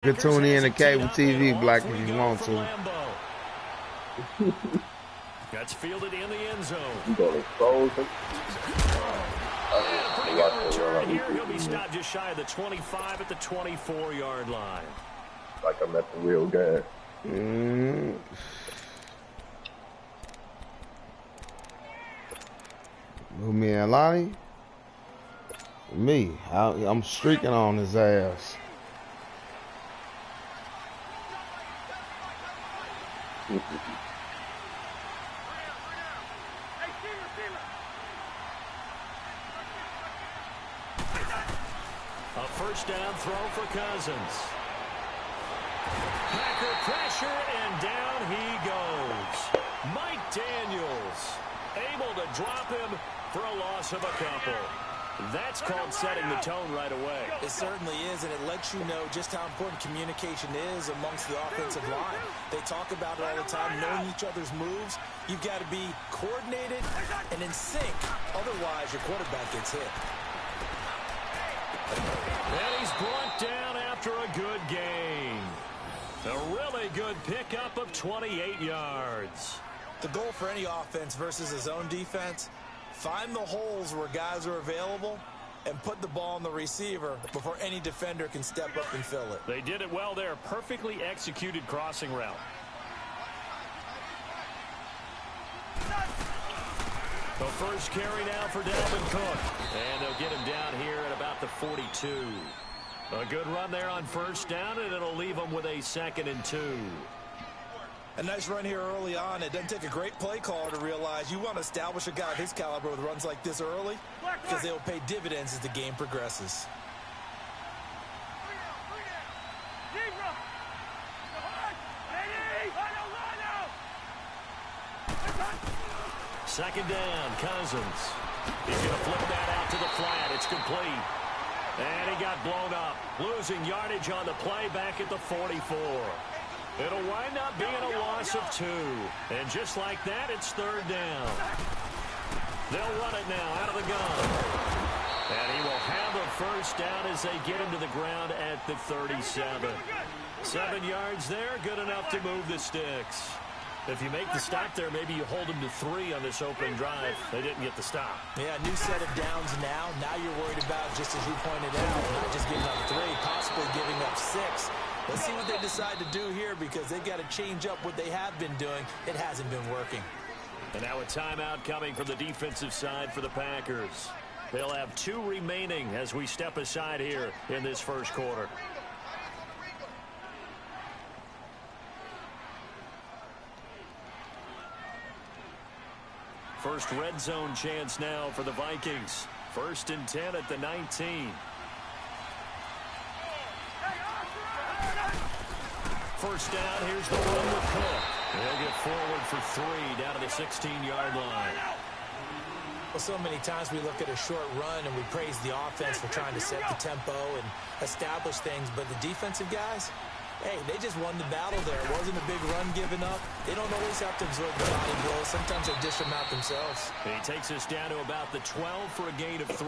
You can tune in to cable TV, Black, if you want to. That's fielded in the end zone. You gonna expose him? Pretty good return here. He'll be stopped just shy of the 25 at the 24-yard line. Like I'm at the real game. Who, me and Lonnie? Me. I'm streaking on his ass. A first down throw for Cousins. Packer pressure, and down he goes. Mike Daniels able to drop him for a loss of a couple. That's called setting the tone right away. It certainly is, and it lets you know just how important communication is amongst the offensive line. They talk about it all the time, knowing each other's moves. You've got to be coordinated and in sync. Otherwise, your quarterback gets hit. And he's brought down after a good gain. A really good pickup of 28 yards. The goal for any offense versus his own defense, find the holes where guys are available and put the ball on the receiver before any defender can step up and fill it. They did it well there. Perfectly executed crossing route. The first carry now for Dalvin Cook. And they'll get him down here at about the 42. A good run there on first down, and it'll leave him with a 2nd and 2. A nice run here early on. It doesn't take a great play caller to realize you want to establish a guy of his caliber with runs like this early because they will pay dividends as the game progresses. Second down, Cousins. He's going to flip that out to the flat. It's complete. And he got blown up. Losing yardage on the play back at the 44. It'll wind up being a loss of 2. And just like that, it's 3rd down. They'll run it now out of the gun. And he will have a first down as they get him to the ground at the 37. 7 yards there, good enough to move the sticks. If you make the stop there, maybe you hold them to 3 on this opening drive. They didn't get the stop. Yeah, new set of downs now. Now you're worried about, just as you pointed out, not just giving up 3, possibly giving up 6. Let's see what they decide to do here because they've got to change up what they have been doing. It hasn't been working. And now a timeout coming from the defensive side for the Packers. They'll have 2 remaining as we step aside here in this first quarter. First red zone chance now for the Vikings. 1st and 10 at the 19. First down, here's the run with Cook. He'll get forward for 3 down to the 16-yard line. Well, so many times we look at a short run and we praise the offense for trying to set the tempo and establish things, but the defensive guys, hey, they just won the battle there. It wasn't a big run given up. They don't always have to absorb the body blows. Sometimes they dish them out themselves. He takes us down to about the 12 for a gain of 3.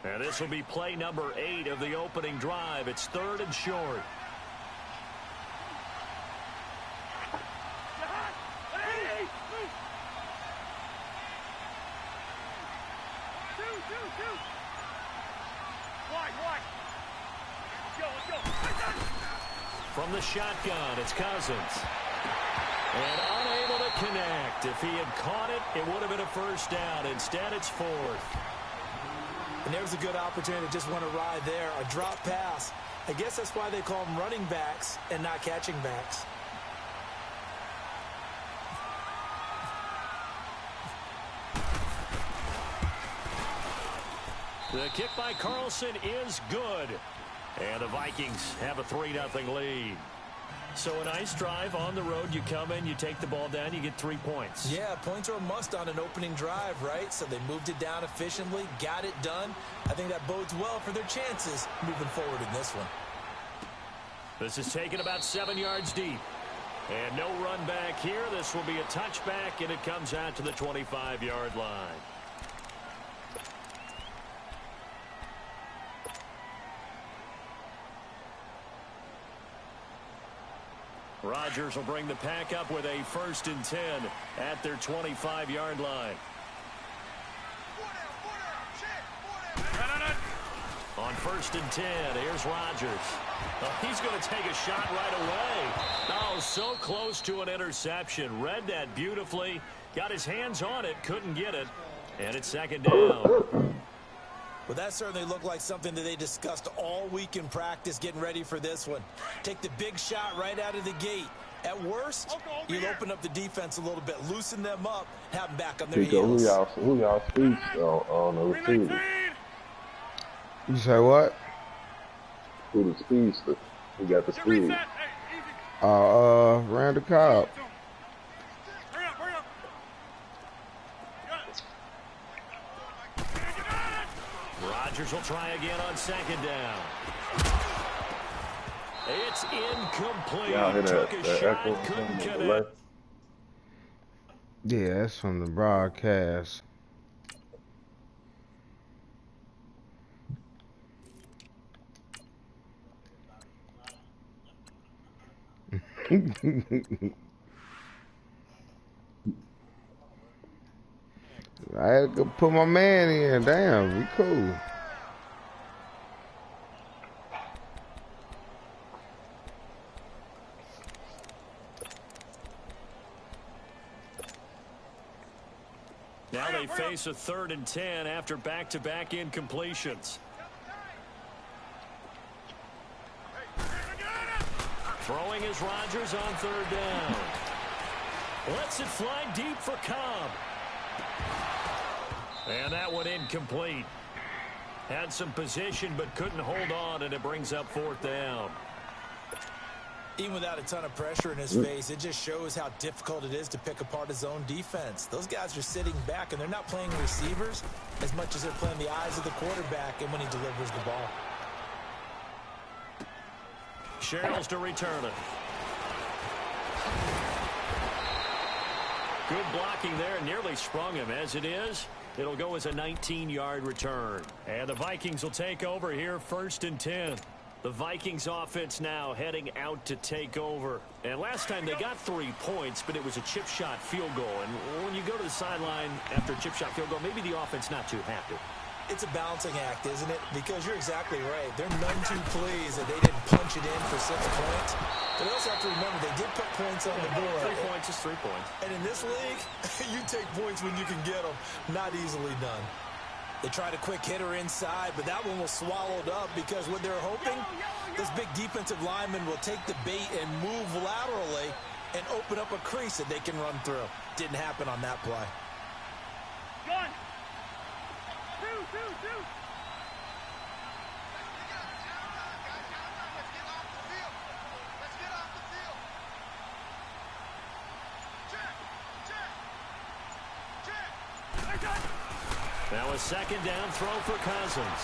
And this will be play number 8 of the opening drive. It's 3rd and short. From the shotgun, it's Cousins. And unable to connect. If he had caught it, it would have been a first down. Instead, it's 4th. And there's a good opportunity to just want to ride there. A drop pass. I guess that's why they call them running backs and not catching backs. The kick by Carlson is good. And the Vikings have a 3-0 lead. So a nice drive on the road. You come in, you take the ball down, you get 3 points. Yeah, points are a must on an opening drive, right? So they moved it down efficiently, got it done. I think that bodes well for their chances moving forward in this one. This is taken about 7 yards deep. And no run back here. This will be a touchback, and it comes out to the 25-yard line. Rodgers will bring the pack up with a 1st and 10 at their 25-yard line. On 1st and 10, here's Rodgers. He's going to take a shot right away. Oh, so close to an interception. Read that beautifully. Got his hands on it, couldn't get it. And it's 2nd down. Well, that certainly looked like something that they discussed all week in practice getting ready for this one. Take the big shot right out of the gate. At worst, you'll open up the defense a little bit, loosen them up, have them back on their heels. Who y'all speak on the receiver? You say what? Who the speedster? Who got the speed? Randall Cobb. Rodgers will try again on 2nd down. It's incomplete. Y'all hear Took that a shot, echo couldn't from the connect. left? Yeah, that's from the broadcast. I had to put my man in. Damn, we cool. Now they face a 3rd and 10 after back-to-back incompletions. Throwing is Rodgers on 3rd down. Lets it fly deep for Cobb. And that one incomplete. Had some position but couldn't hold on, and it brings up 4th down. Even without a ton of pressure in his face, it just shows how difficult it is to pick apart his own defense. Those guys are sitting back, and they're not playing receivers as much as they're playing the eyes of the quarterback and when he delivers the ball. Sherrills to return it. Good blocking there. Nearly sprung him. As it is, it'll go as a 19-yard return. And the Vikings will take over here, 1st and 10. The Vikings offense now heading out to take over. And last time they got 3 points, but it was a chip shot field goal. And when you go to the sideline after a chip shot field goal, maybe the offense not too happy. It's a balancing act, isn't it? Because you're exactly right. They're none too pleased that they didn't punch it in for 6 points. But you also have to remember they did put points on the board. 3 points is 3 points. And in this league, you take points when you can get them. Not easily done. They tried a quick hitter inside, but that one was swallowed up because what they're hoping, this big defensive lineman will take the bait and move laterally and open up a crease that they can run through. Didn't happen on that play. Gun. Two. Let's get off the field. Check. Now a 2nd down throw for Cousins.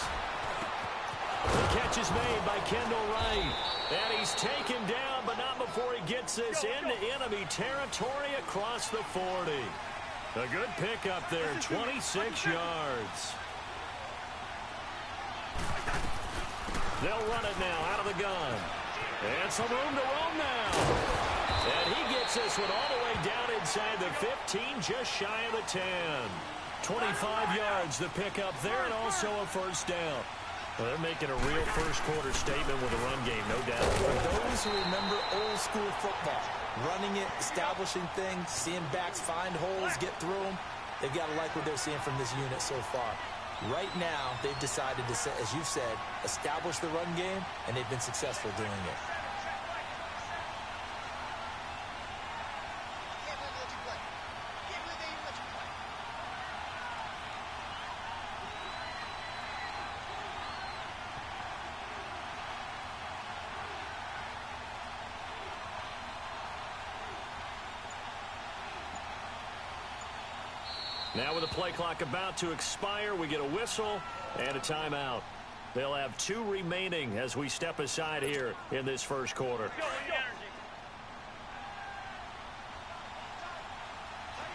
The catch is made by Kendall Wright. And he's taken down, but not before he gets this into enemy territory across the 40. A good pickup there, 26 yards. They'll run it now out of the gun. And some room to roam now. And he gets this one all the way down inside the 15, just shy of the 10. 25 yards the pickup there, and also a 1st down. Well, they're making a real first-quarter statement with a run game, no doubt. For those who remember old-school football, running it, establishing things, seeing backs find holes, get through them, they've got to like what they're seeing from this unit so far. Right now, they've decided to, as you've said, establish the run game, and they've been successful doing it. Now with the play clock about to expire, we get a whistle and a timeout. They'll have 2 remaining as we step aside here in this first quarter.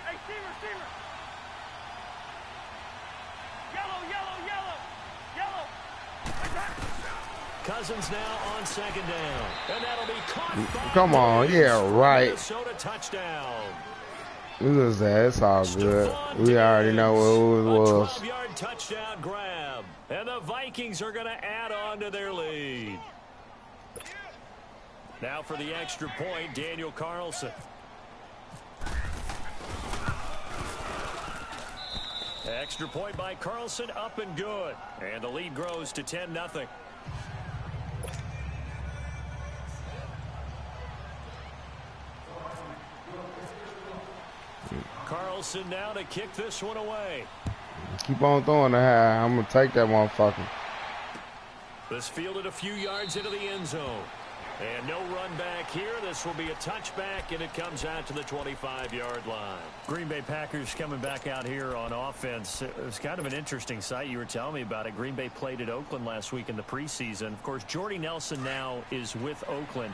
Hey, Steamer. Yellow. Cousins now on second down. And that'll be caught by Come on, yeah, right. Minnesota touchdown. Look at that. It's all good. We already know what it was. 12-yard touchdown grab. And the Vikings are going to add on to their lead. Now for the extra point, Daniel Carlson. Extra point by Carlson, up and good. And the lead grows to 10-0. Carlson now to kick this one away. Keep on throwing the high. I'm going to take that motherfucker. This fielded a few yards into the end zone. And no run back here. This will be a touchback, and it comes out to the 25-yard line. Green Bay Packers coming back out here on offense. It was kind of an interesting sight. You were telling me about it. Green Bay played at Oakland last week in the preseason. Of course, Jordy Nelson now is with Oakland.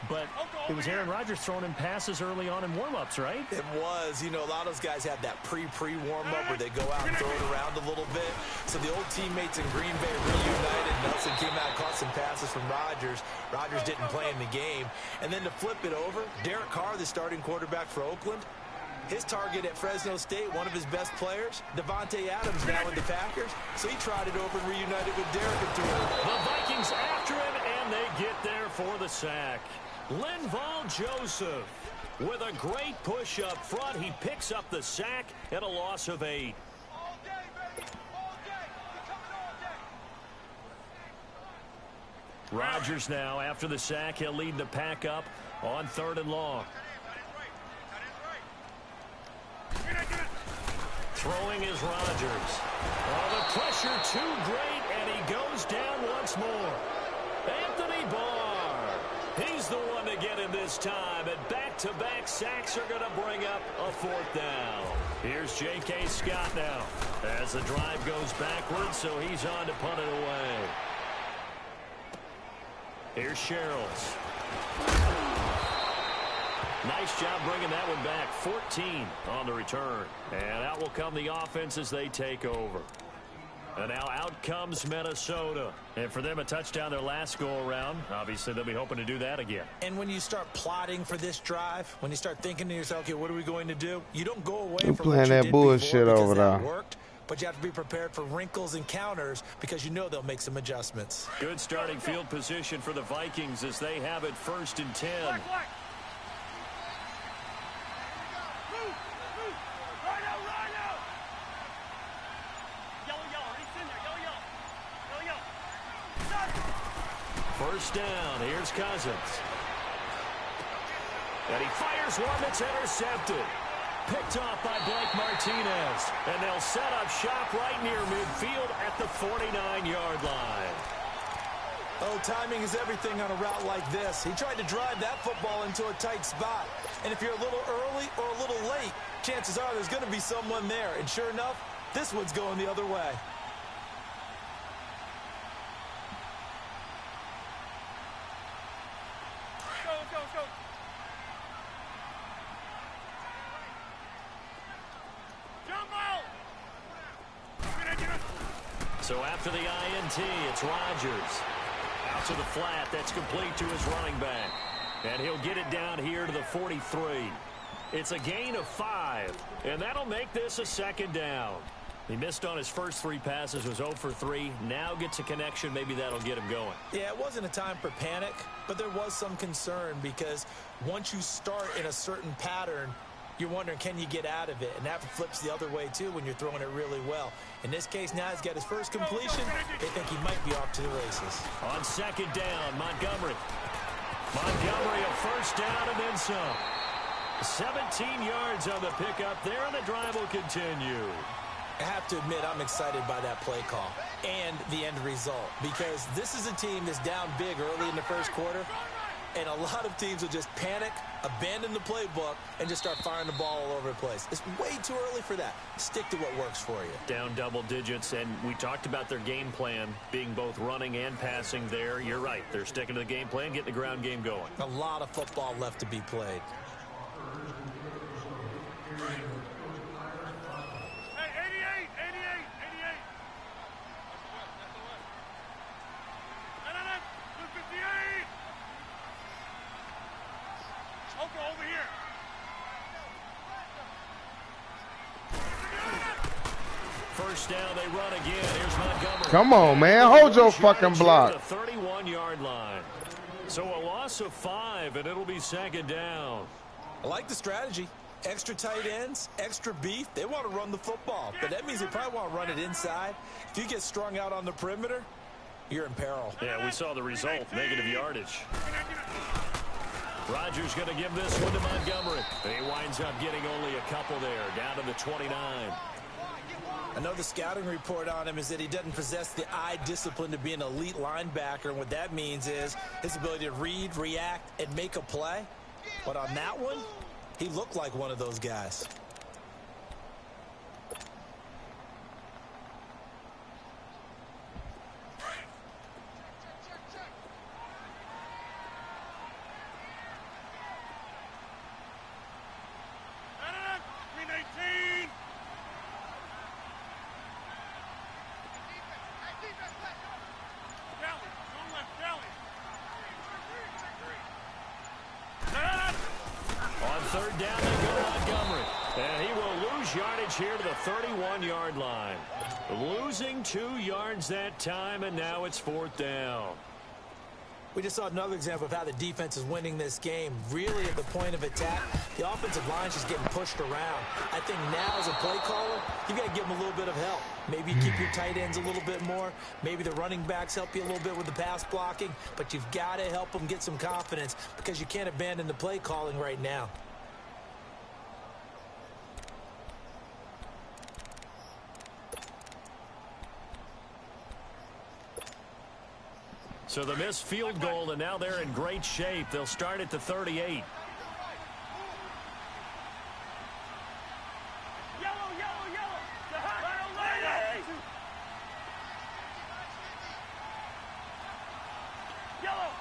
But it was Aaron Rodgers throwing in passes early on in warm-ups, right? It was. You know, a lot of those guys have that pre-warm-up where they go out and throw it around a little bit. So the old teammates in Green Bay reunited. Nelson came out and caught some passes from Rodgers. Rodgers didn't play in the game. And then to flip it over, Derek Carr, the starting quarterback for Oakland, his target at Fresno State, one of his best players, Devontae Adams now with the Packers. So he trotted over and reunited with Derek and threw it. The Vikings after him, and they get there for the sack. Linval Joseph with a great push up front. He picks up the sack and a loss of 8. All day, baby. All day. We're coming all day. Rodgers now after the sack. He'll lead the pack up on 3rd and long. Throwing is Rodgers. Oh, the pressure too great, and he goes down once more. Anthony Barr. He's the one to get him this time, and back-to-back sacks are going to bring up a 4th down. Here's J.K. Scott now as the drive goes backwards, so he's on to punt it away. Here's Sherrills. Nice job bringing that one back. 14 on the return. And out will come the offense as they take over. And now out comes Minnesota. And for them, a touchdown their last go-around. Obviously, they'll be hoping to do that again. And when you start plotting for this drive, when you start thinking to yourself, okay, what are we going to do? You don't go away from playing what you that did bullshit before over that there. worked, but you have to be prepared for wrinkles and counters because you know they'll make some adjustments. Good starting field position for the Vikings as they have it 1st and 10. Black. Move. Right out. Yellow. He's in there. Yellow. 1st down. Here's Cousins. And he fires one that's intercepted. Picked off by Blake Martinez. And they'll set up shop right near midfield at the 49-yard line. Oh, timing is everything on a route like this. He tried to drive that football into a tight spot. And if you're a little early or a little late, chances are there's going to be someone there. And sure enough, this one's going the other way. Go. Jump out. So after the INT, it's Rodgers. Out to the flat. That's complete to his running back. And he'll get it down here to the 43. It's a gain of 5. And that'll make this a 2nd down. He missed on his first 3 passes, was 0 for 3. Now gets a connection. Maybe that'll get him going. Yeah, it wasn't a time for panic, but there was some concern because once you start in a certain pattern, you're wondering, can you get out of it? And that flips the other way, too, when you're throwing it really well. In this case, now he's got his first completion. They think he might be off to the races. On 2nd down, Montgomery. Montgomery, a 1st down and then some. 17 yards on the pickup there, and the drive will continue. I have to admit, I'm excited by that play call and the end result because this is a team that's down big early in the first quarter. And a lot of teams will just panic, abandon the playbook, and just start firing the ball all over the place. It's way too early for that. Stick to what works for you. Down double digits, and we talked about their game plan being both running and passing there. You're right. They're sticking to the game plan, getting the ground game going. A lot of football left to be played. Hey, 88, 88, 88. No, 258. Okay, over here. First down, they run again. Here's Montgomery. Come on, man. Hold your fucking block. The 31-yard line. So a loss of 5, and it'll be second down. I like the strategy. Extra tight ends, extra beef. They want to run the football, but that means they probably want to run it inside. If you get strung out on the perimeter, you're in peril. Yeah, we saw the result, negative yardage. Rodgers going to give this one to Montgomery. He winds up getting only a couple there, down to the 29. I know the scouting report on him is that he doesn't possess the eye discipline to be an elite linebacker, and what that means is his ability to read, react, and make a play. But on that one, he looked like one of those guys. Third down, they go Montgomery. And he will lose yardage here to the 31-yard line. Losing 2 yards that time, and now it's fourth down. We just saw another example of how the defense is winning this game. Really at the point of attack, the offensive line is just getting pushed around. I think now as a play caller, you got to give them a little bit of help. Maybe you keep your tight ends a little bit more. Maybe the running backs help you a little bit with the pass blocking. But you've got to help them get some confidence because you can't abandon the play calling right now. So the missed field goal, and now they're in great shape. They'll start at the 38. Yellow, yellow, yellow. The hot lady. Yellow.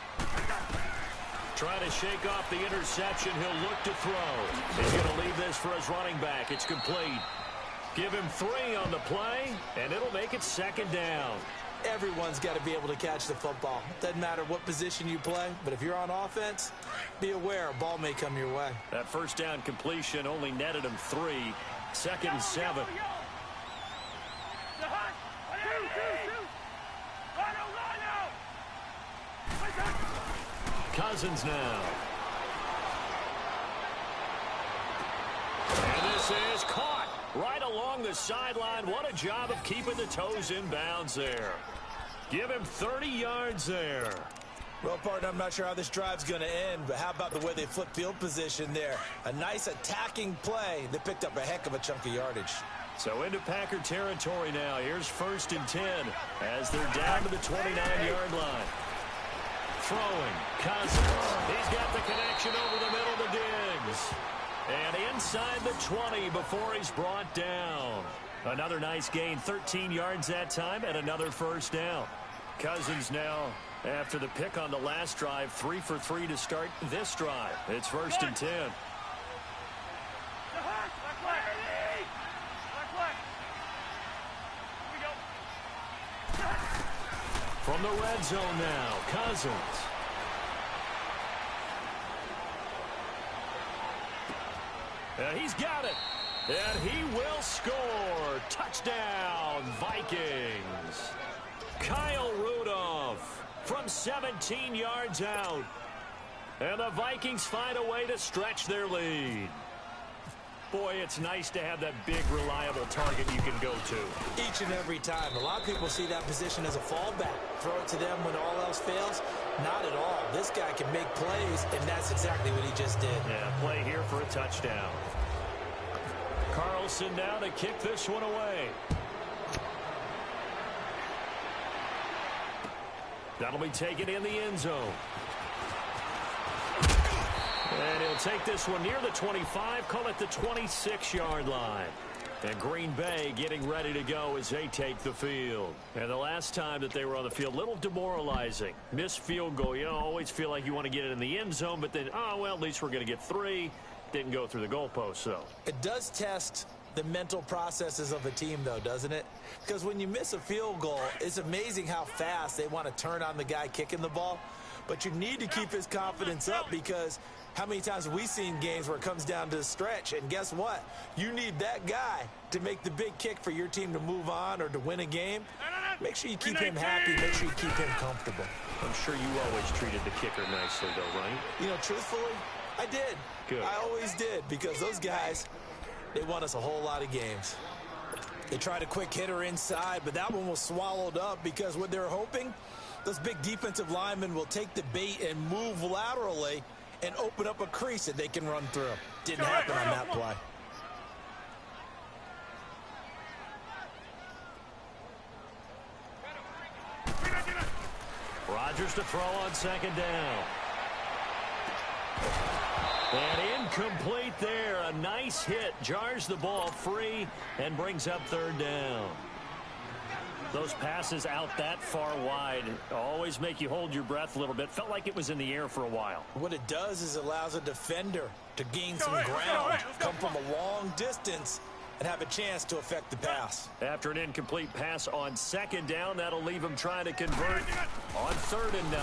Trying to shake off the interception. He'll look to throw. He's going to leave this for his running back. It's complete. Give him 3 on the play, and it'll make it second down. Everyone's got to be able to catch the football. Doesn't matter what position you play, but if you're on offense, be aware a ball may come your way. That first down completion only netted him 3. Second and 7. Cousins now. And this is caught right along the sideline. What a job of keeping the toes in bounds there. Give him 30 yards there. Well, partner, I'm not sure how this drive's going to end, but how about the way they flip field position there? A nice attacking play. They picked up a heck of a chunk of yardage. So into Packer territory now. Here's 1st and 10 as they're down to the 29-yard line. Throwing, Cousins. He's got the connection over the middle to Diggs. And inside the 20 before he's brought down. Another nice gain, 13 yards that time, and another first down. Cousins now, after the pick on the last drive, 3 for 3 to start this drive. It's 1st and 10. From the red zone now, Cousins. And he's got it. And he will score. Touchdown, Vikings. Kyle Rudolph from 17 yards out. And the Vikings find a way to stretch their lead. Boy, it's nice to have that big, reliable target you can go to. Each and every time. A lot of people see that position as a fallback. Throw it to them when all else fails. Not at all. This guy can make plays, and that's exactly what he just did. Yeah, play here for a touchdown. Carlson now to kick this one away. That'll be taken in the end zone. And he'll take this one near the 25, call it the 26-yard line. And Green Bay getting ready to go as they take the field. And the last time that they were on the field, a little demoralizing. Missed field goal. You know, always feel like you want to get it in the end zone, but then, oh, well, at least we're going to get 3. Didn't go through the goalpost, though. It does test the mental processes of a team, though, doesn't it? Because when you miss a field goal, it's amazing how fast they want to turn on the guy kicking the ball. But you need to keep his confidence up, because how many times have we seen games where it comes down to the stretch? And guess what? You need that guy to make the big kick for your team to move on or to win a game. Make sure you keep him happy. Make sure you keep him comfortable. I'm sure you always treated the kicker nicely, though, right? You know, truthfully, I did. Good. I always did, because those guys, they won us a whole lot of games. They tried a quick hitter inside, but that one was swallowed up, because what they're hoping, those big defensive linemen will take the bait and move laterally and open up a crease that they can run through. Didn't happen on that play. Rodgers to throw on second down. And incomplete there. A nice hit. Jars the ball free and brings up third down. Those passes out that far wide always make you hold your breath a little bit. Felt like it was in the air for a while. What it does is it allows a defender to gain some ground, come from a long distance, and have a chance to affect the pass. After an incomplete pass on second down, that'll leave him trying to convert on 3rd and 9.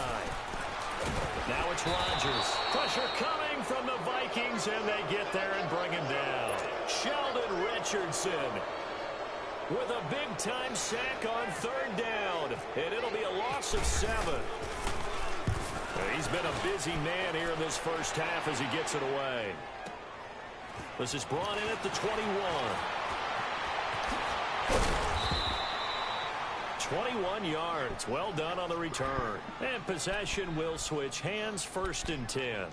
Now it's Rodgers. Pressure coming from the Vikings, and they get there and bring him down. Sheldon Richardson with a big-time sack on 3rd down, and it'll be a loss of 7. He's been a busy man here in this first half as he gets it away. This is brought in at the 21. 21 yards. Well done on the return. And possession will switch hands, 1st and 10.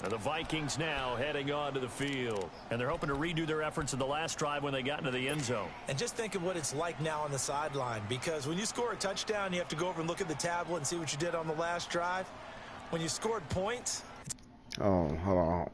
And the Vikings now heading on to the field. And they're hoping to redo their efforts in the last drive when they got into the end zone. And just think of what it's like now on the sideline, because when you score a touchdown, you have to go over and look at the tablet and see what you did on the last drive. When you scored points. Oh, hold on.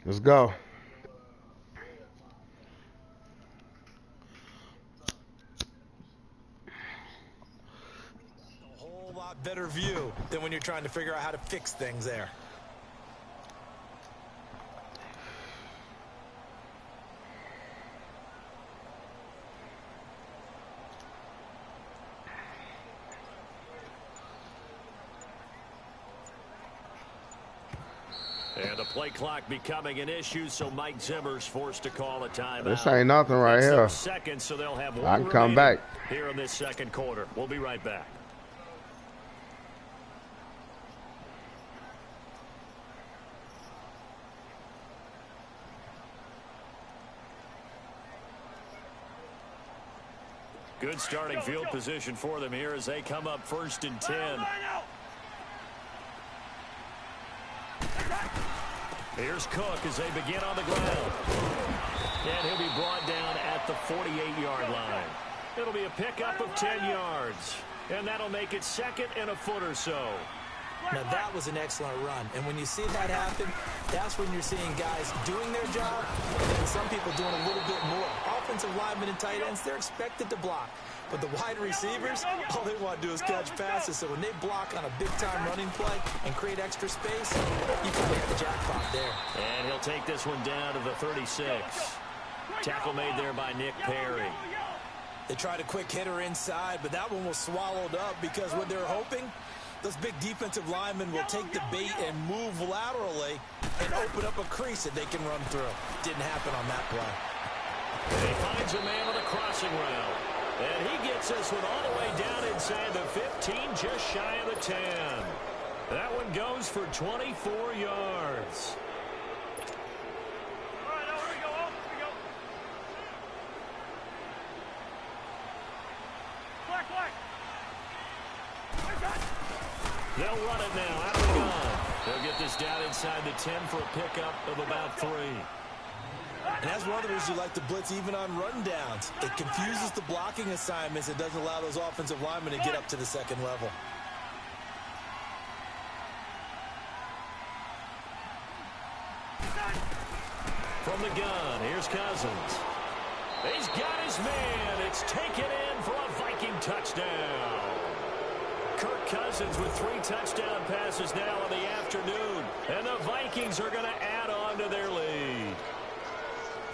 Let's go. A whole lot better view than when you're trying to figure out how to fix things there. And the play clock becoming an issue, so Mike Zimmer's forced to call a timeout. This ain't nothing right That's here. Seconds, so they'll have one I can come remaining back here in this second quarter. We'll be right back. Good starting field position for them here as they come up 1st and 10. Here's Cook as they begin on the ground. And he'll be brought down at the 48-yard line. It'll be a pickup of 10 yards. And that'll make it 2nd and a foot or so. Now, that was an excellent run. And when you see that happen, that's when you're seeing guys doing their job and some people doing a little bit more. Offensive linemen and tight ends, they're expected to block. But the wide receivers, all they want to do is catch passes. So when they block on a big-time running play and create extra space, you can hit the jackpot there. And he'll take this one down to the 36. Tackle made there by Nick Perry. They tried a quick hitter inside, but that one was swallowed up because what they're hoping, those big defensive linemen will take the bait and move laterally and open up a crease that they can run through. Didn't happen on that play. And he finds a man with a crossing route. And he gets this one all the way down inside the 15, just shy of the 10. That one goes for 24 yards. All right, now here we go. Here we go. Black. They'll run it now out of the gun. They'll get this down inside the 10 for a pickup of about 3. And that's one of the reasons you like to blitz even on rundowns. It confuses the blocking assignments. It doesn't allow those offensive linemen to get up to the second level. From the gun, here's Cousins. He's got his man. It's taken in for a Viking touchdown. Kirk Cousins with 3 touchdown passes now in the afternoon. And the Vikings are going to add on to their lead.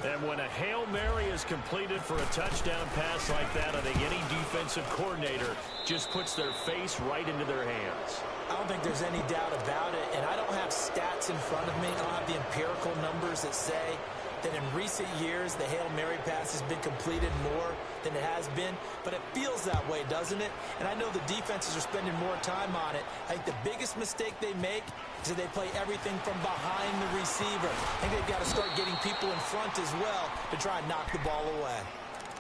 And when a Hail Mary is completed for a touchdown pass like that, I think any defensive coordinator just puts their face right into their hands. I don't think there's any doubt about it, and I don't have stats in front of me. I don't have the empirical numbers that say that in recent years the Hail Mary pass has been completed more than it has been, but it feels that way, doesn't it? And I know the defenses are spending more time on it. I think the biggest mistake they make is that they play everything from behind the receiver. I think they've got to start getting people in front as well to try and knock the ball away.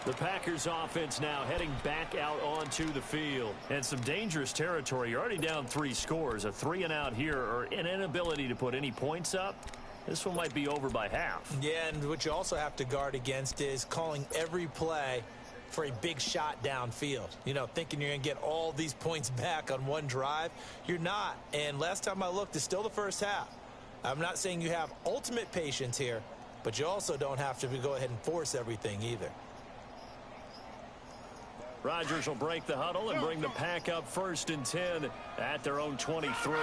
The Packers offense now heading back out onto the field. And some dangerous territory. You're already down 3 scores. A 3-and-out here or an inability to put any points up. This one might be over by half. Yeah, and what you also have to guard against is calling every play for a big shot downfield. You know, thinking you're going to get all these points back on one drive. You're not. And last time I looked, it's still the first half. I'm not saying you have ultimate patience here, but you also don't have to go ahead and force everything either. Rodgers will break the huddle and bring the Pack up 1st and 10 at their own 23.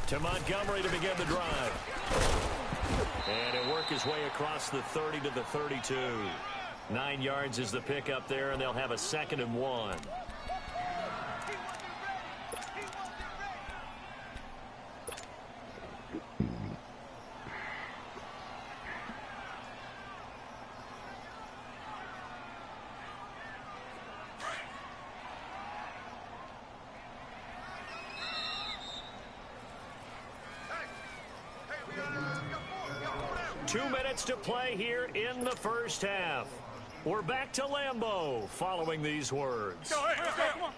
To Montgomery to begin the drive. And he'll work his way across the 30 to the 32. 9 yards is the pickup there, and they'll have a 2nd and 1. To play here in the first half. We're back to Lambeau following these words. Go, hey, let's go, come on.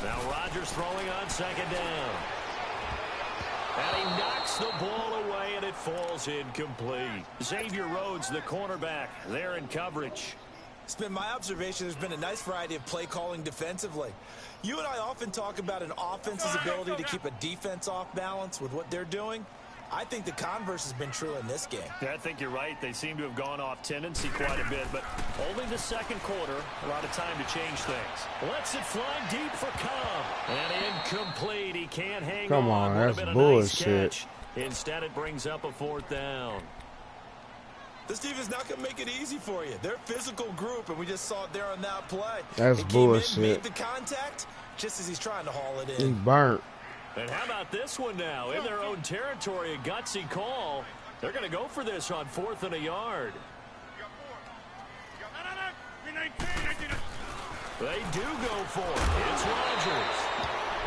Now Rodgers throwing on 2nd down. And he knocks the ball away and it falls incomplete. Xavier Rhodes, the cornerback, there in coverage. It's been my observation there's been a nice variety of play calling defensively. You and I often talk about an offense's ability to keep a defense off balance with what they're doing. I think the converse has been true in this game. Yeah, I think you're right. They seem to have gone off tendency quite a bit, but only the 2nd quarter, a lot of time to change things. Lets it fly deep for Cobb. And incomplete. He can't hang on. Come on, that's bullshit. Nice. Instead, it brings up a 4th down. This defense not going to make it easy for you. They're a physical group, and we just saw it there on that play. That's bullshit. He made the contact just as he's trying to haul it in. He's burnt. And how about this one now? In their own territory, a gutsy call. They're going to go for this on 4th and a yard. They do go for it. It's Rodgers.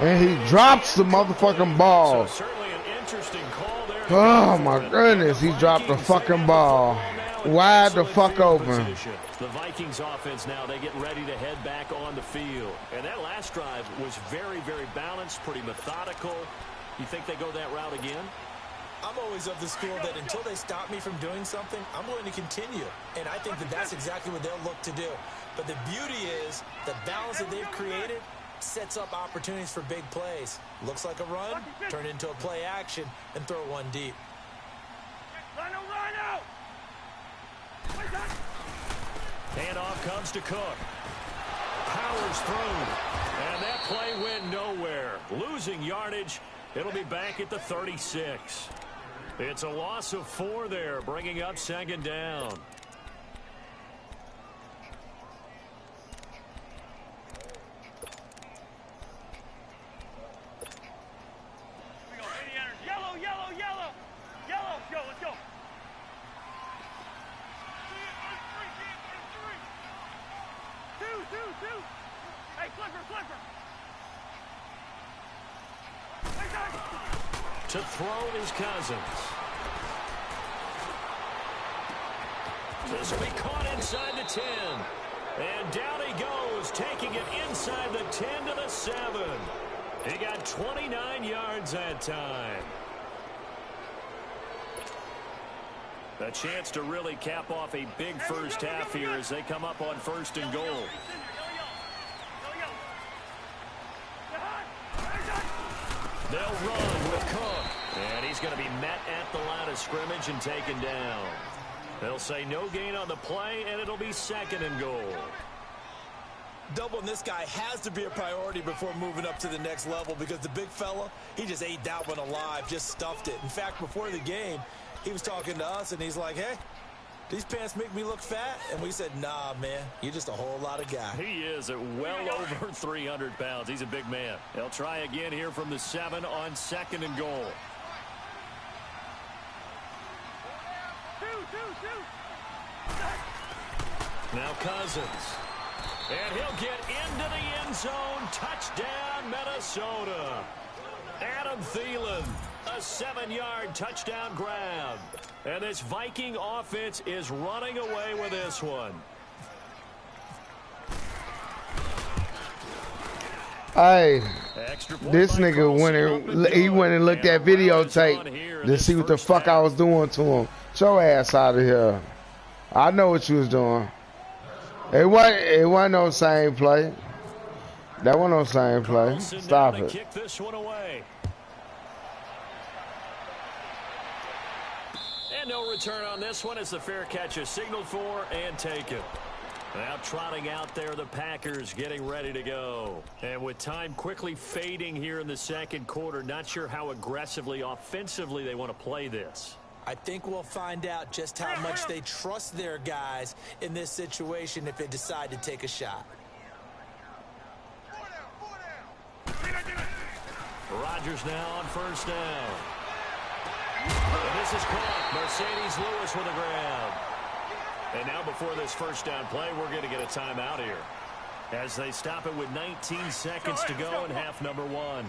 And he drops the motherfucking ball. So certainly an interesting call there. Oh, my goodness. He dropped the fucking ball. Wide the fuck open. The Vikings offense now, they get ready to head back on the field. And that last drive was very, very balanced, pretty methodical. You think they go that route again? I'm always of the school that until they stop me from doing something, I'm going to continue. And I think that that's exactly what they'll look to do. But the beauty is the balance that they've created, sets up opportunities for big plays. Looks like a run, turn into a play action, and throw one deep. Rhino! Handoff comes to Cook. Powers through. And that play went nowhere. Losing yardage. It'll be back at the 36. It's a loss of 4 there, bringing up second down. To throw is Cousins. This will be caught inside the 10. And down he goes, taking it inside the 10 to the 7. He got 29 yards that time. A chance to really cap off a big first half here as they come up on 1st and goal. They'll run with Cook. And he's going to be met at the line of scrimmage and taken down. They'll say no gain on the play, and it'll be 2nd and goal. Doubling this guy has to be a priority before moving up to the next level because the big fella, he just ate that one alive, just stuffed it. In fact, before the game, he was talking to us, and he's like, hey, these pants make me look fat? And we said, nah, man, you're just a whole lot of guy. He is at well over 300 pounds. He's a big man. They'll try again here from the 7 on 2nd and goal. Now Cousins. And he'll get into the end zone. Touchdown, Minnesota. Adam Thielen, a 7-yard touchdown grab. And this Viking offense is running away with this one. Hey, this nigga went and looked at videotape to see what the fuck I was doing to him. Get your ass out of here. I know what you was doing. It wasn't no same play. That wasn't no same play. Stop it. Kick this one away. And no return on this one as the fair catch is signaled for and taken. Now trotting out there, the Packers getting ready to go. And with time quickly fading here in the 2nd quarter, not sure how aggressively, offensively they want to play this. I think we'll find out just how much they trust their guys in this situation if they decide to take a shot. Rodgers now on 1st down. And this is caught. Mercedes Lewis with a grab. And now before this 1st down play, we're going to get a timeout here as they stop it with 19 seconds to go in half number 1.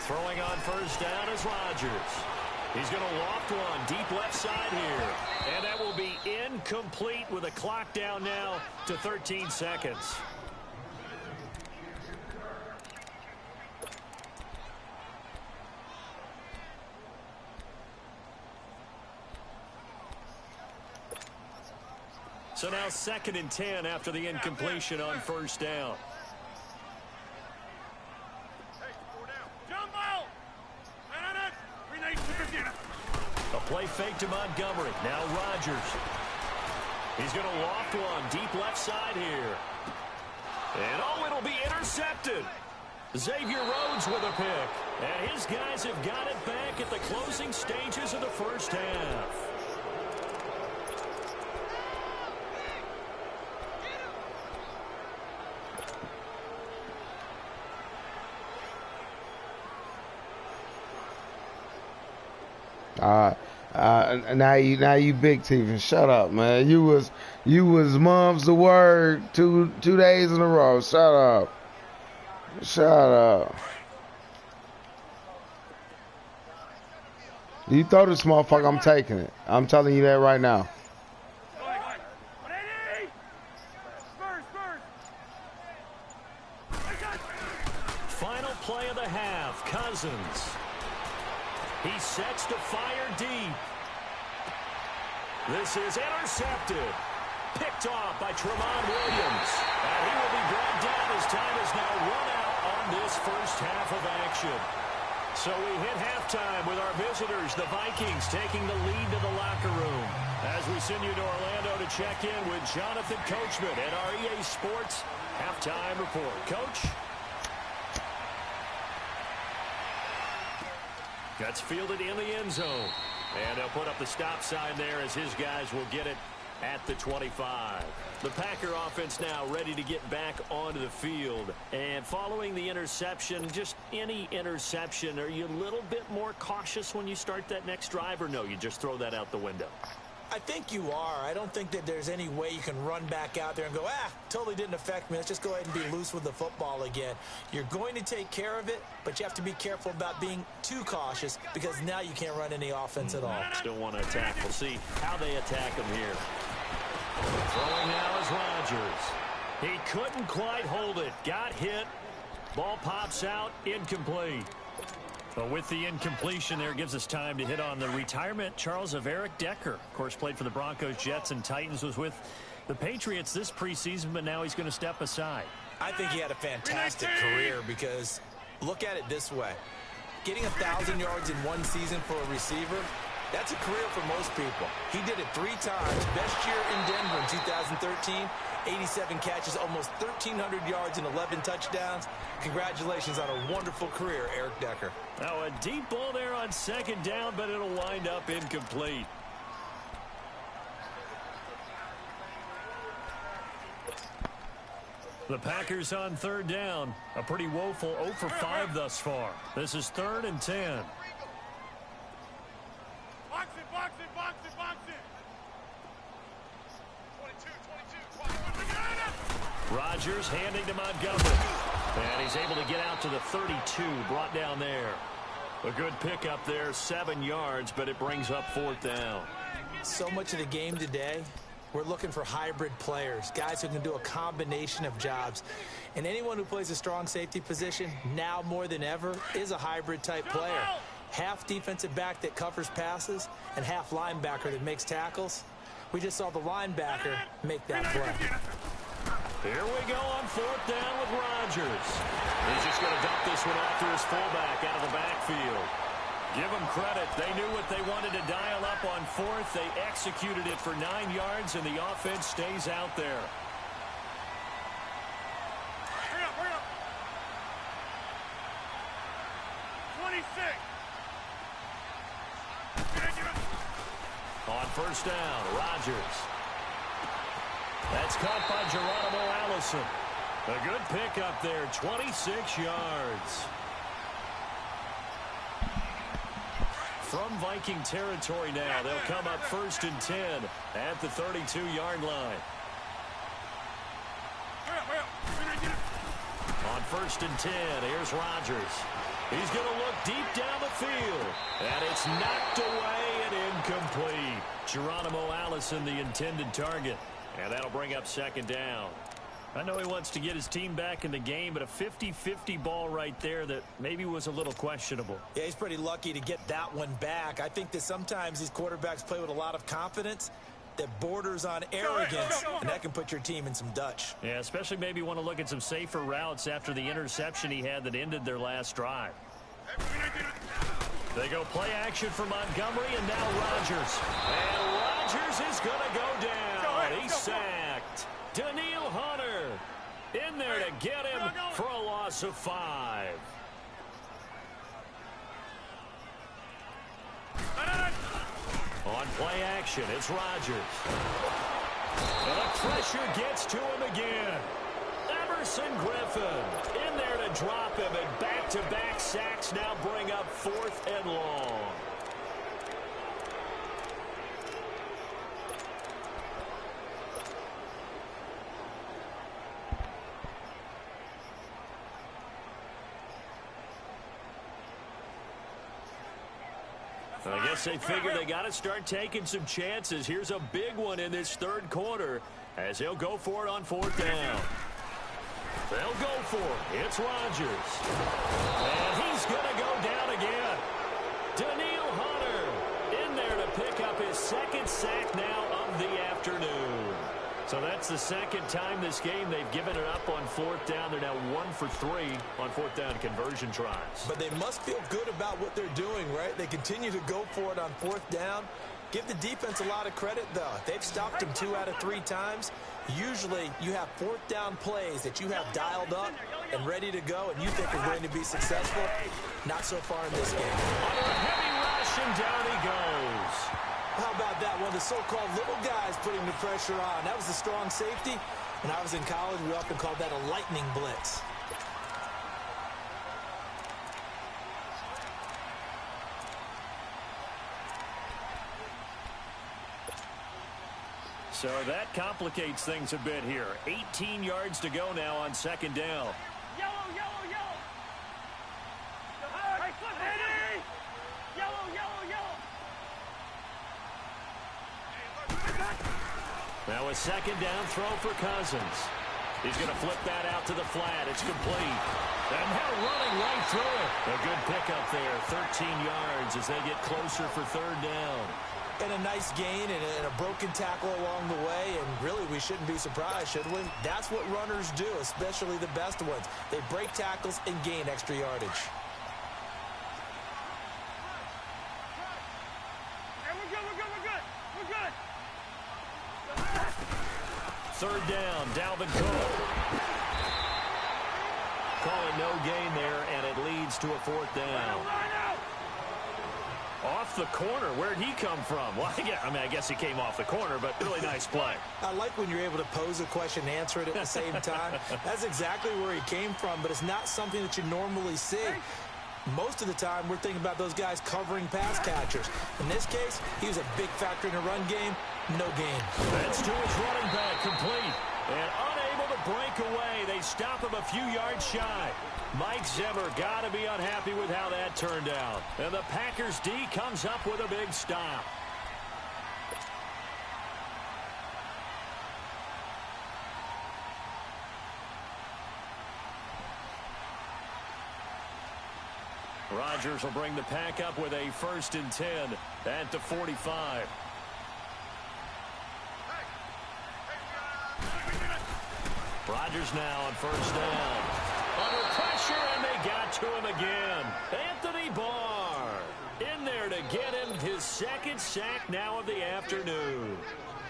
Throwing on 1st down is Rodgers. He's going to loft one deep left side here. And that will be incomplete with a clock down now to 13 seconds. So now 2nd and 10 after the incompletion on 1st down. A play fake to Montgomery. Now Rodgers. He's going to loft one deep left side here. And oh, it'll be intercepted. Xavier Rhodes with a pick. And his guys have got it back at the closing stages of the 1st half. Now you big teeth and shut up, man. You was mom's the word two days in a row. Shut up. You throw this motherfucker, I'm taking it. I'm telling you that right now. Final play of the half. Cousins. He sets to fire deep. This is intercepted. Picked off by Tremont Williams. And he will be brought down as time is now run out on this first half of action. So we hit halftime with our visitors, the Vikings, taking the lead to the locker room. As we send you to Orlando to check in with Jonathan Coachman at our EA Sports Halftime Report. Coach? Gets fielded in the end zone. And they'll put up the stop sign there as his guys will get it at the 25. The Packer offense now ready to get back onto the field. And following the interception, just any interception, are you a little bit more cautious when you start that next drive, or no, you just throw that out the window? I think you are. I don't think that there's any way you can run back out there and go, totally didn't affect me. Let's just go ahead and be loose with the football again. You're going to take care of it, but you have to be careful about being too cautious because now you can't run any offense at all. Still want to attack. We'll see how they attack him here. Throwing now is Rodgers. He couldn't quite hold it. Got hit. Ball pops out. Incomplete. But with the incompletion there, gives us time to hit on the retirement, Charles, of Eric Decker. Of course, played for the Broncos, Jets, and Titans. Was with the Patriots this preseason, but now he's going to step aside. I think he had a fantastic career because look at it this way. Getting 1,000 yards in one season for a receiver, that's a career for most people. He did it 3 times. Best year in Denver in 2013, 87 catches, almost 1,300 yards and 11 touchdowns. Congratulations on a wonderful career, Eric Decker. Now a deep ball there on second down, but it'll wind up incomplete. The Packers on third down. A pretty woeful 0 for 5 thus far. This is 3rd and 10. Box it, box it, box it, box it. 22. Rodgers handing to Montgomery. And he's able to get out to the 32, brought down there. A good pickup there, 7 yards, but it brings up 4th down. So much of the game today, we're looking for hybrid players, guys who can do a combination of jobs. And anyone who plays a strong safety position, now more than ever, is a hybrid type player. Half defensive back that covers passes and half linebacker that makes tackles. We just saw the linebacker make that play. Here we go on 4th down with Rodgers. He's just going to dump this one off to his fullback out of the backfield. Give them credit. They knew what they wanted to dial up on 4th. They executed it for 9 yards, and the offense stays out there. Hurry up, hurry up. 26. On 1st down, Rodgers. That's caught by Geronimo Allison. A good pickup there, 26 yards. From Viking territory now, they'll come up 1st and 10 at the 32-yard line. On 1st and 10, here's Rodgers. He's going to look deep down the field. And it's knocked away and incomplete. Geronimo Allison, the intended target. And that'll bring up 2nd down. I know he wants to get his team back in the game, but a 50-50 ball right there that maybe was a little questionable. Yeah, he's pretty lucky to get that one back. I think that sometimes these quarterbacks play with a lot of confidence that borders on arrogance, and that can put your team in some Dutch. Yeah, especially maybe want to look at some safer routes after the interception he had that ended their last drive. They go play action for Montgomery, and now Rodgers. And Rodgers is going to go down. He's sacked. Daniil Hunter in there to get him for a loss of 5. On play action, it's Rodgers. And the pressure gets to him again. Emerson Griffin in there to drop him, and back-to-back sacks now bring up 4th and long. I guess they figure they got to start taking some chances. Here's a big one in this 3rd quarter as he'll go for it on 4th down. They'll go for it. It's Rodgers. And he's going to go down again. Daniil Hunter in there to pick up his 2nd sack now of the afternoon. So that's the second time this game they've given it up on fourth down. They're now 1 for 3 on fourth down conversion tries. But they must feel good about what they're doing, right? They continue to go for it on fourth down. Give the defense a lot of credit, though. They've stopped them 2 out of 3 times. Usually you have fourth down plays that you have dialed up and ready to go, and you think are going to be successful. Not so far in this game. Under a heavy rush, and down he goes. How about that? One of the so-called little guys putting the pressure on. That was the strong safety. When I was in college, we often called that a lightning blitz. So that complicates things a bit here. 18 yards to go now on second down. Yellow, yellow, yellow. Hey, Eddie! Yellow, yellow, yellow. Now a second down throw for Cousins. He's going to flip that out to the flat. It's complete. And now running right through it. A good pickup there. 13 yards as they get closer for third down. And a nice gain and a broken tackle along the way. And really, we shouldn't be surprised, should we? That's what runners do, especially the best ones. They break tackles and gain extra yardage. Hey, we're good, we're good, we're good. We're good. Third down, Dalvin Cook. Calling no gain there, and it leads to a fourth down. Off the corner. Where'd he come from? Well, I guess he came off the corner, but really nice play. I like when you're able to pose a question and answer it at the same time. That's exactly where he came from, but it's not something that you normally see. Most of the time, we're thinking about those guys covering pass catchers. In this case, he was a big factor in the run game. No gain. That's to his running back, complete. And unable to break away. They stop him a few yards shy. Mike Zimmer got to be unhappy with how that turned out. And the Packers D comes up with a big stop. Rodgers will bring the Pack up with a 1st and 10 at the 45. Rodgers now on 1st down. Under pressure, and they got to him again. Anthony Barr in there to get him his 2nd sack now of the afternoon.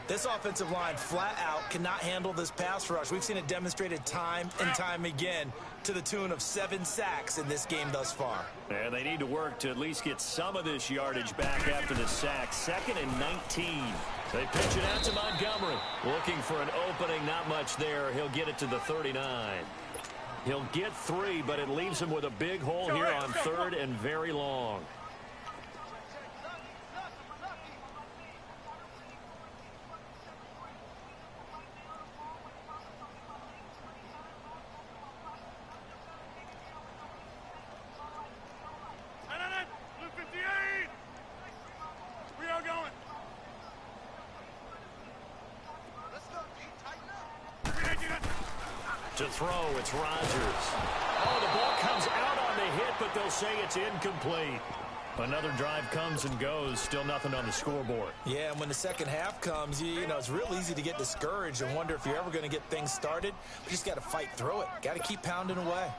This offensive line flat out cannot handle this pass rush. We've seen it demonstrated time and time again to the tune of 7 sacks in this game thus far. And they need to work to at least get some of this yardage back after the sack. 2nd and 19. They pitch it out to Montgomery. Looking for an opening, not much there. He'll get it to the 39. He'll get 3, but it leaves him with a big hole here on 3rd and very long. Blue 58. We are going. Let's go, G. Tighten up. To throw, it's Rodgers. Oh, the ball comes out on the hit, but they'll say it's incomplete. Another drive comes and goes, still nothing on the scoreboard. Yeah, and when the second half comes, you know, it's real easy to get discouraged and wonder if you're ever going to get things started. But you just got to fight through it. Got to keep pounding away.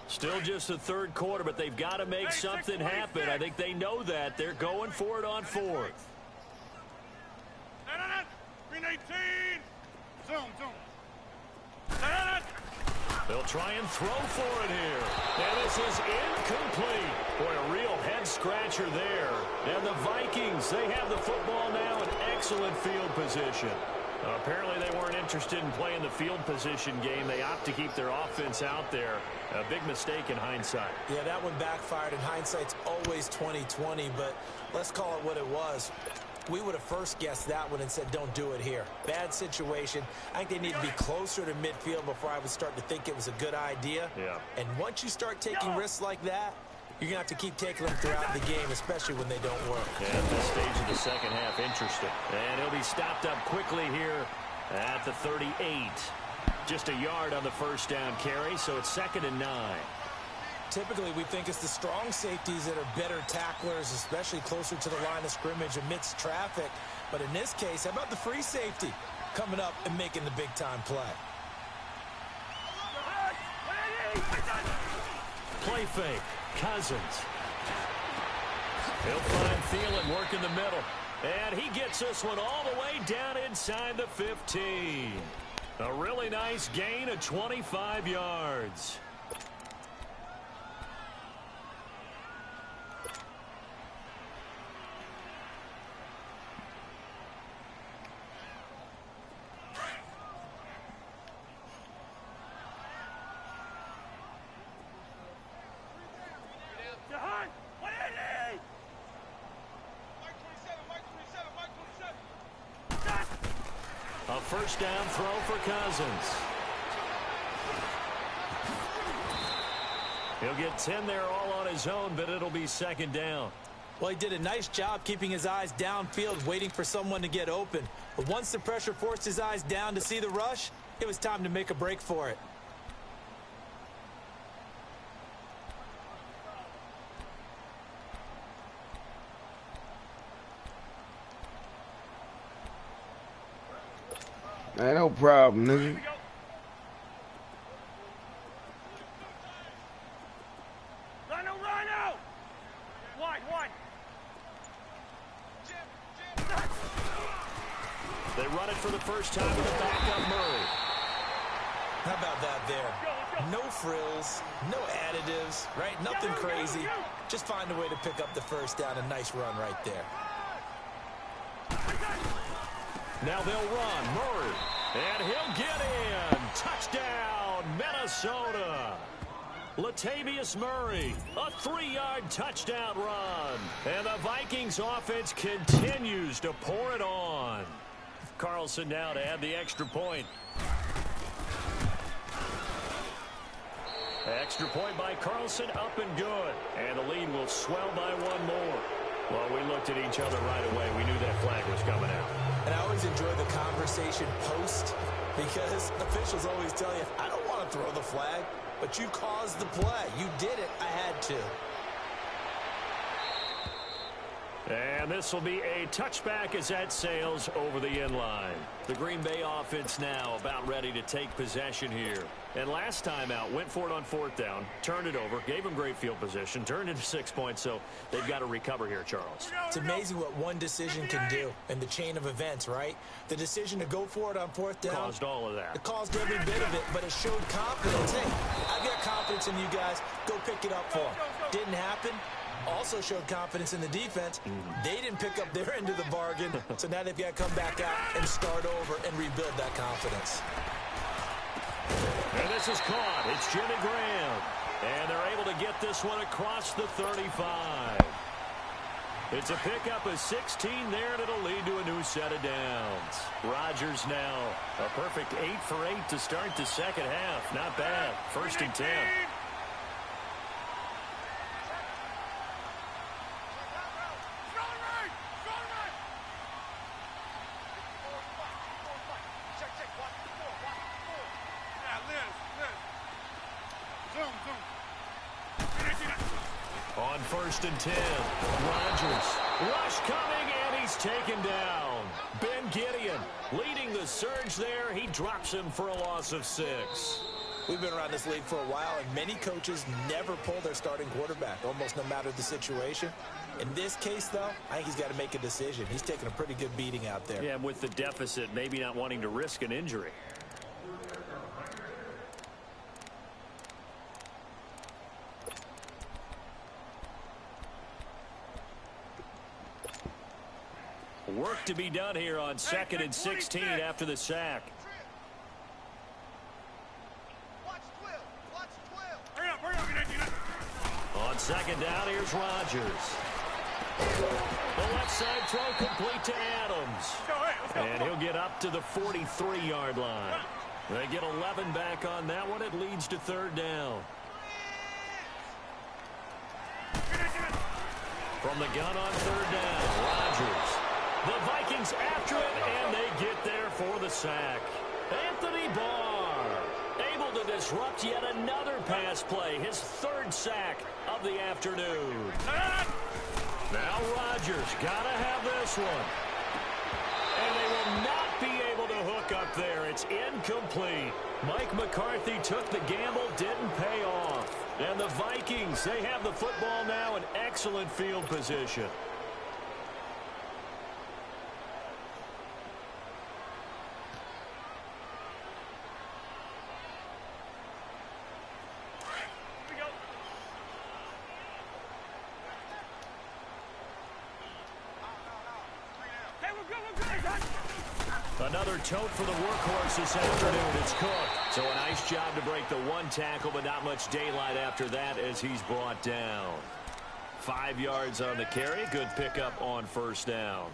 Still just the 3rd quarter, but they've got to make something happen. I think they know that. They're going for it on 4th. Green 18. Zoom. They'll try and throw for it here. And this is incomplete. Boy, a real head-scratcher there. And the Vikings, they have the football now in excellent field position. Apparently they weren't interested in playing the field position game. They opt to keep their offense out there. A big mistake in hindsight. Yeah, that one backfired, and hindsight's always 20/20, but let's call it what it was. We would have first guessed that one and said, don't do it here. Bad situation. I think they need to be closer to midfield before I would start to think it was a good idea. Yeah. And once you start taking risks like that, you're going to have to keep taking them throughout the game, especially when they don't work. Yeah, at this stage of the second half, interesting. And he'll be stopped up quickly here at the 38. Just a yard on the first down carry, so it's 2nd and 9. Typically, we think it's the strong safeties that are better tacklers, especially closer to the line of scrimmage amidst traffic. But in this case, how about the free safety coming up and making the big-time play? Play fake. Cousins. He'll find Thielen working the middle. And he gets this one all the way down inside the 15. A really nice gain of 25 yards. A first down throw for Cousins. He'll get 10 there all on his own, but it'll be 2nd down. Well, he did a nice job keeping his eyes downfield, waiting for someone to get open. But once the pressure forced his eyes down to see the rush, it was time to make a break for it. Ain't no problem, nigga. Rhino! Wide. They run it for the first time with a backup Murray. How about that there? No frills, no additives, right? Nothing crazy. Just find a way to pick up the first down. A nice run right there. Now they'll run. Murray. And he'll get in. Touchdown, Minnesota. Latavius Murray, a 3-yard touchdown run. And the Vikings offense continues to pour it on. Carlson now to add the extra point. Extra point by Carlson, up and good. And the lead will swell by 1 more. Well, we looked at each other right away. We knew that flag was coming out. And I always enjoy the conversation post, because officials always tell you, I don't want to throw the flag, but you caused the play. You did it. I had to. And this will be a touchback as that sails over the end line. The Green Bay offense now about ready to take possession here. And last time out, went for it on 4th down, turned it over, gave them great field position, turned into 6 points, so they've got to recover here, Charles. It's amazing what one decision can do in the chain of events, right? The decision to go for it on 4th down. Caused all of that. It caused every bit of it, but it showed confidence. Hey, I've got confidence in you guys. Go pick it up for them. Didn't happen. Also showed confidence in the defense. They didn't pick up their end of the bargain, so now they've got to come back out and start over and rebuild that confidence. And this is caught. It's Jimmy Graham. And they're able to get this one across the 35. It's a pickup of 16 there, and it'll lead to a new set of downs. Rodgers now a perfect 8 for 8 to start the second half. Not bad. 1st and 10. On 1st and 10, Rodgers. Rush coming, and he's taken down. Ben Gideon leading the surge there. He drops him for a loss of 6. We've been around this league for a while, and many coaches never pull their starting quarterback, almost no matter the situation. In this case, though, I think he's got to make a decision. He's taking a pretty good beating out there. Yeah, with the deficit, maybe not wanting to risk an injury. Work to be done here on 2nd and 16 after the sack. On 2nd down, here's Rodgers. The left side throw complete to Adams. And he'll get up to the 43-yard line. They get 11 back on that one. It leads to 3rd down. From the gun on 3rd down, Rodgers. The Vikings after it, and they get there for the sack. Anthony Barr Lamar. Able to disrupt yet another pass play. His third sack of the afternoon. Now Rodgers got to have this one. And they will not be able to hook up there. It's incomplete. Mike McCarthy took the gamble, didn't pay off. And the Vikings, they have the football now in excellent field position. Another tote for the workhorse this afternoon. It's Cook. So a nice job to break the one tackle, but not much daylight after that as he's brought down. 5 yards on the carry. Good pickup on first down.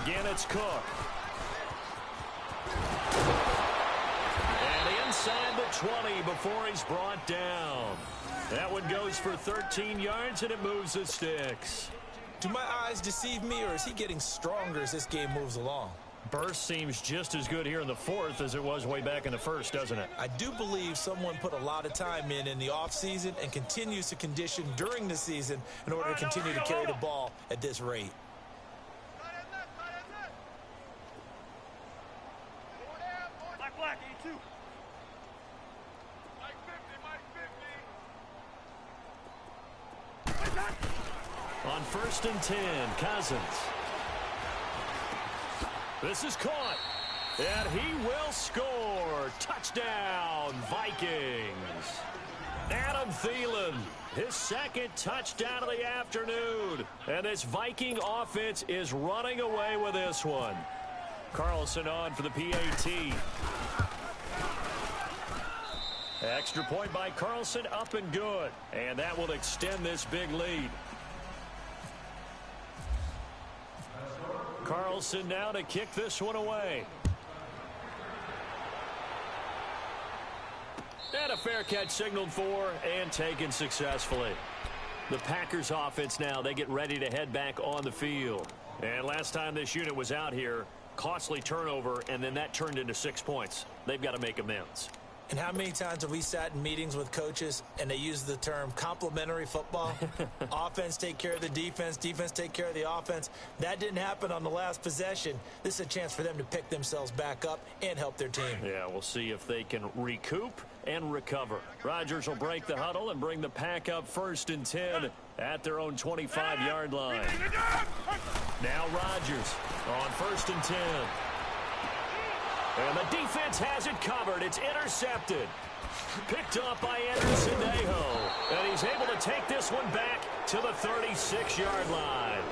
Again, it's Cook. And inside the 20 before he's brought down. That one goes for 13 yards, and it moves the sticks. Do my eyes deceive me, or is he getting stronger as this game moves along? Burst seems just as good here in the fourth as it was way back in the first, doesn't it? I do believe someone put a lot of time in the offseason and continues to condition during the season in order to continue to carry the ball at this rate. On 1st and 10, Cousins. This is caught. And he will score. Touchdown, Vikings. Adam Thielen, his second touchdown of the afternoon. And this Viking offense is running away with this one. Carlson on for the PAT. Extra point by Carlson, up and good. And that will extend this big lead. Carlson now to kick this one away. And a fair catch signaled for and taken successfully. The Packers offense now, they get ready to head back on the field. And last time this unit was out here, costly turnover, and then that turned into 6 points. They've got to make amends. And how many times have we sat in meetings with coaches and they use the term complementary football? Offense take care of the defense, defense take care of the offense. That didn't happen on the last possession. This is a chance for them to pick themselves back up and help their team. Yeah, we'll see if they can recoup and recover. Rodgers will break the huddle and bring the pack up 1st and 10 at their own 25-yard line. Now Rodgers on 1st and 10. And the defense has it covered. It's intercepted. Picked up by Anderson Aho. And he's able to take this one back to the 36-yard line.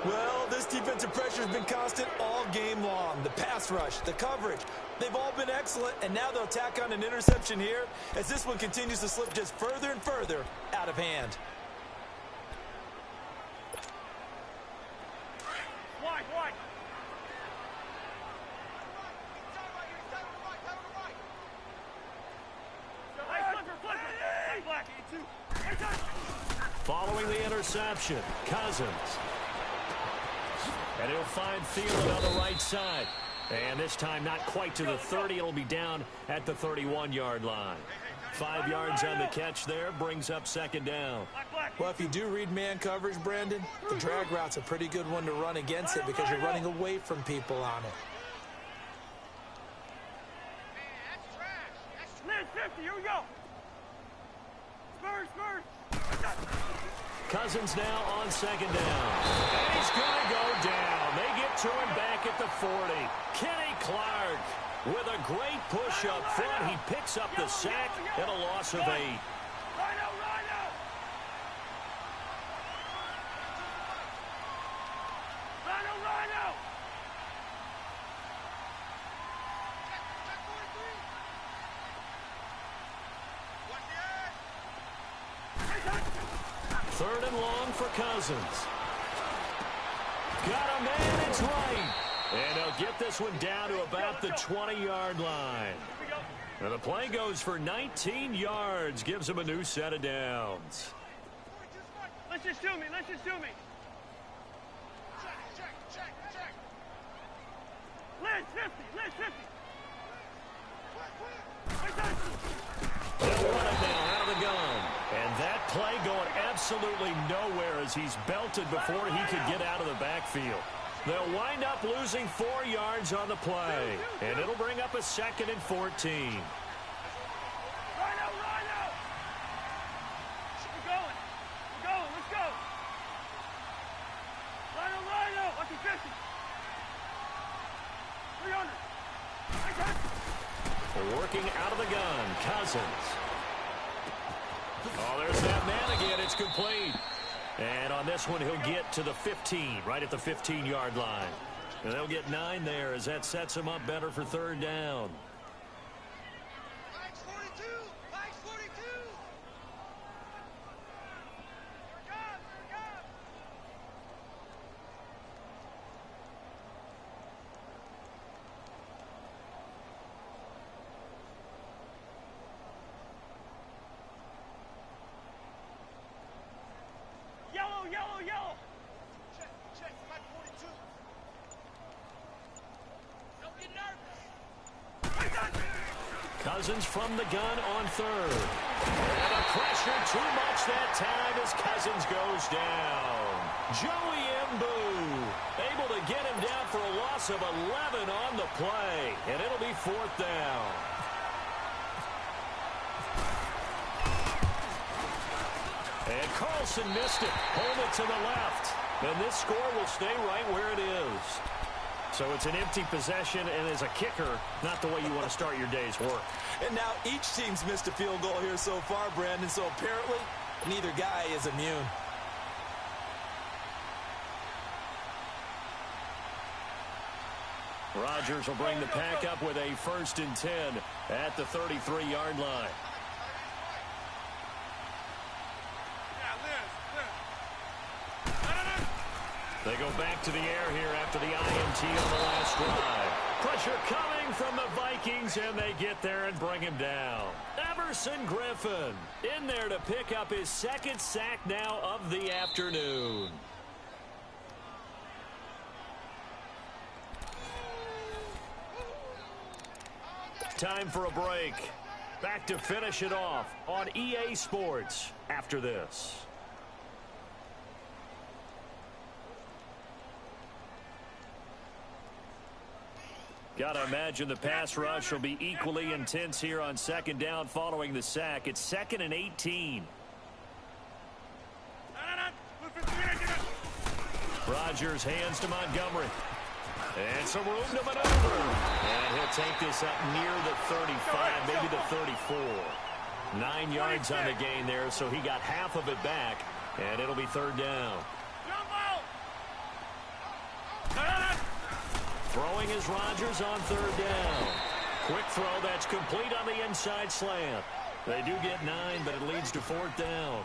Well, this defensive pressure has been constant all game long. The pass rush, the coverage, they've all been excellent. And now they'll tack on an interception here as this one continues to slip just further and further out of hand. Wide. Following the interception, Cousins. And he'll find Thielen on the right side. And this time not quite to the 30. It'll be down at the 31-yard line. 5 yards on the catch there, brings up 2nd down. Well, if you do read man coverage, Brandon, the drag route's a pretty good one to run against it because you're running away from people on it. Man, 50, here we go. Spurs. Cousins now on 2nd down. And he's going to go down. They get to him back at the 40. Kenny Clark with a great push up front. He picks up the sack and a loss of 8. Rhino. Third and long for Cousins. Got a man, it's right. And he'll get this one down to about the 20-yard line. And the play goes for 19 yards, gives him a new set of downs. Let's just do me. Let's just do me. Check. Liz, 50. They'll run it now out of the gun. And that play going absolutely nowhere as he's belted before he could get out of the backfield. They'll wind up losing 4 yards on the play. And it'll bring up a 2nd and 14. Rhino. We're going. Let's go. Rhino. Watch your 50. 300. Working out of the gun, Cousins. Oh, there's that man again. It's complete. And on this one, he'll get to the 15, right at the 15-yard line. And they'll get 9 there as that sets him up better for 3rd down. Flags 42. Flags 42. Here it comes. Yellow. Check. Flag 42. Don't get nervous. Cousins from the gun on 3rd. And the pressure too much that time as Cousins goes down. Joey Mbu able to get him down for a loss of 11 on the play. And it'll be 4th down. And Carlson missed it. Hold it to the left. And this score will stay right where it is. So it's an empty possession, and as a kicker, not the way you want to start your day's work. And now each team's missed a field goal here so far, Brandon, so apparently neither guy is immune. Rodgers will bring the pack up with a 1st and 10 at the 33-yard line. They go back to the air here after the INT on the last drive. Pressure coming from the Vikings, and they get there and bring him down. Everson Griffin in there to pick up his 2nd sack now of the afternoon. Time for a break. Back to finish it off on EA Sports after this. Got to imagine the pass rush will be equally intense here on 2nd down following the sack. It's 2nd and 18. Rodgers hands to Montgomery. And some room to maneuver. And he'll take this up near the 35, maybe the 34. 9 yards on the gain there, so he got half of it back. And it'll be 3rd down. Throwing is Rodgers on 3rd down. Quick throw that's complete on the inside slant. They do get 9, but it leads to 4th down.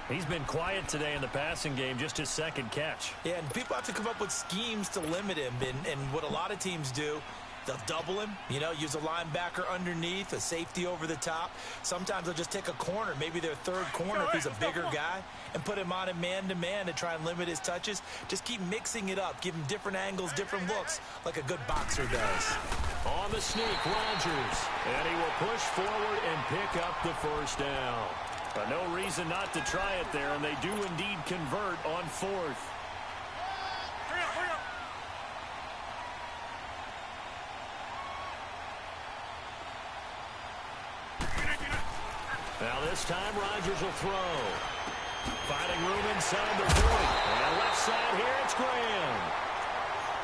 He's been quiet today in the passing game, just his 2nd catch. Yeah, and people have to come up with schemes to limit him. And what a lot of teams do, they'll double him, use a linebacker underneath, a safety over the top. Sometimes they'll just take a corner, maybe their 3rd corner if he's a bigger guy, and put him on a man-to-man to try and limit his touches. Just keep mixing it up. Give him different angles, different looks, like a good boxer does. On the sneak, Rodgers. And he will push forward and pick up the 1st down. But no reason not to try it there, and they do indeed convert on 4th. Now this time, Rodgers will throw. Finding room inside the 40. And left side here, it's Graham.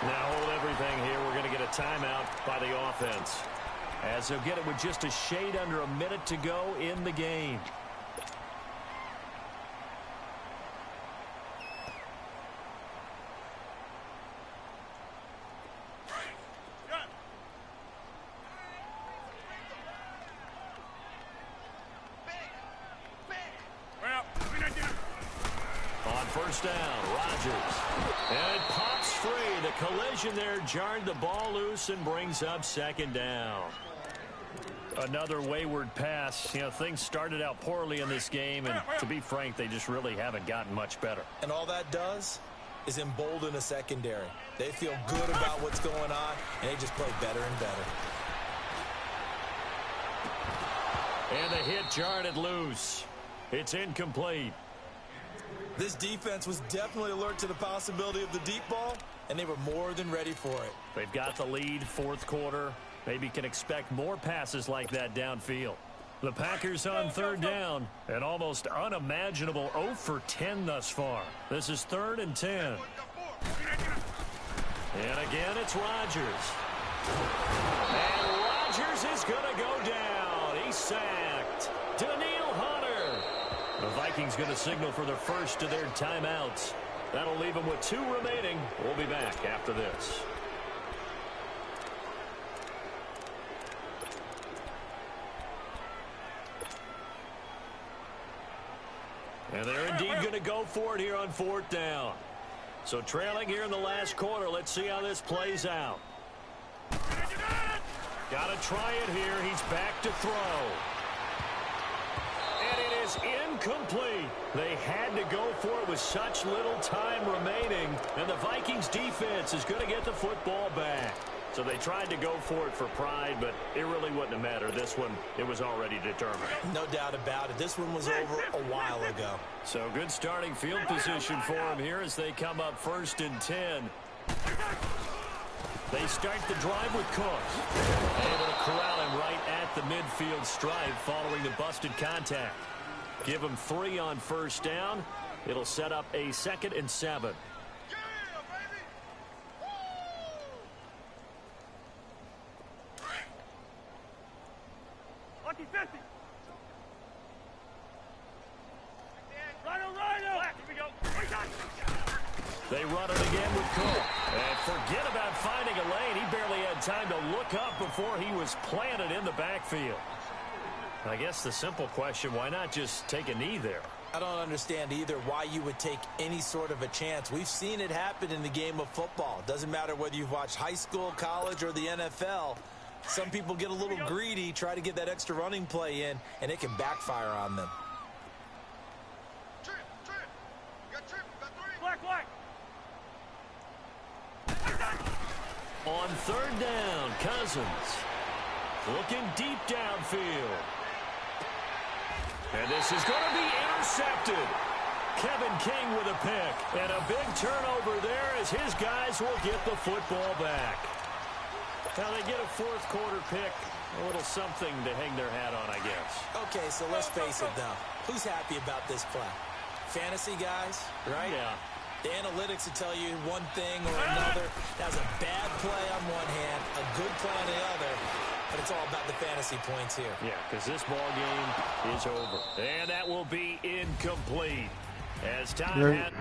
Now hold everything here. We're going to get a timeout by the offense, as they'll get it with just a shade under a minute to go in the game. first down. Rodgers. And it pops free. The collision there jarred the ball loose and brings up second down. Another wayward pass. You know, things started out poorly in this game, and to be frank, they just really haven't gotten much better. And all that does is embolden a secondary. They feel good about what's going on, and they just play better and better. And the hit jarred it loose. It's incomplete. This defense was definitely alert to the possibility of the deep ball, and they were more than ready for it. They've got the lead, fourth quarter. Maybe can expect more passes like that downfield. The Packers on third down. An almost unimaginable 0 for 10 thus far. This is 3rd and 10. And again, it's Rodgers. And Rodgers is going to go down. He's sacked. Daniil Hunter. The Vikings going to signal for the first of their timeouts. That'll leave them with 2 remaining. We'll be back after this. And they're indeed going to go for it here on 4th down. So trailing here in the last quarter. Let's see how this plays out. Got to try it here. He's back to throw. And it is incomplete. They had to go for it with such little time remaining. And the Vikings defense is going to get the football back. So they tried to go for it for pride, but it really wouldn't have mattered. This one, it was already determined. No doubt about it. This one was over a while ago. So good starting field position for them here as they come up 1st and 10. They start the drive with Cook. Able to corral him right at the midfield stripe following the busted contact. Give him 3 on 1st down. It'll set up a 2nd and 7. They run it again with Cook. And forget about finding a lane. He barely had time to look up before he was planted in the backfield. I guess the simple question, why not just take a knee there? I don't understand either why you would take any sort of a chance. We've seen it happen in the game of football. Doesn't matter whether you've watched high school, college, or the NFL. Some people get a little greedy, try to get that extra running play in, and it can backfire on them. On 3rd down, Cousins. Looking deep downfield. And this is going to be intercepted. Kevin King with a pick. And a big turnover there as his guys will get the football back. Now they get a 4th quarter pick. A little something to hang their hat on, I guess. Okay, so let's face it, though. Who's happy about this play? Fantasy guys, right? Yeah. The analytics will tell you one thing or another. That's a bad play on one hand, a good play on the other. But it's all about the fantasy points here. Yeah, because this ball game is over. And that will be incomplete. As time has...